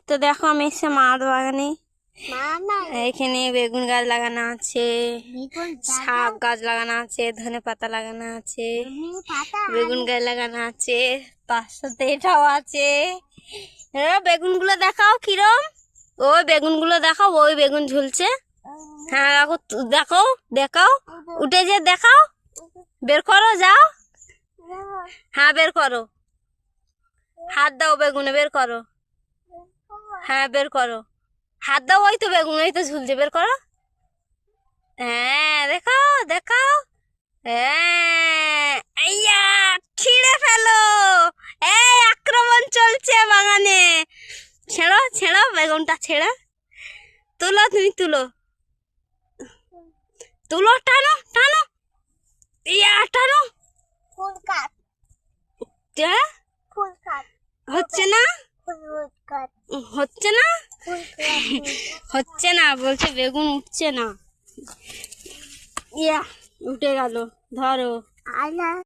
তো দেখো আমি এসে মার বাগানে, এখানে বেগুন গাছ লাগানো আছে, শাক গাছ লাগানো আছে, ধনে পাতা লাগানো আছে, বেগুন গাছ লাগানো আছে, তার সাথে এটাও আছে। বেগুন গুলো দেখাও কিরম, ওই বেগুন গুলো দেখাও, ওই বেগুন ঝুলছে। হ্যাঁ দেখো, দেখাও দেখাও, উঠে যে দেখাও, বের করো যাও। হ্যাঁ বের করো, হাত দাও বেগুনে, বের করো। হ্যাঁ বের করো, হাত দাও, ওই তো বেগুন, ওই তো ঝুলছে, বের করো। হ্যাঁ দেখাও দেখাও। হ্যাঁ আইয়া, ছিঁড়ে ফেলো। এই আক্রমণ চলছে বাগানে। ছেড়ো ছেড়ো, বেগুনটা ছেড়ো, তুলো, তুমি তুলো, তুলো, টানো টানো, ইয়া টানো। হচ্ছে না, হচ্ছে না, হচ্ছে না বলছে, বেগুন উঠছে না। ইয়া উঠে গেল, ধরো।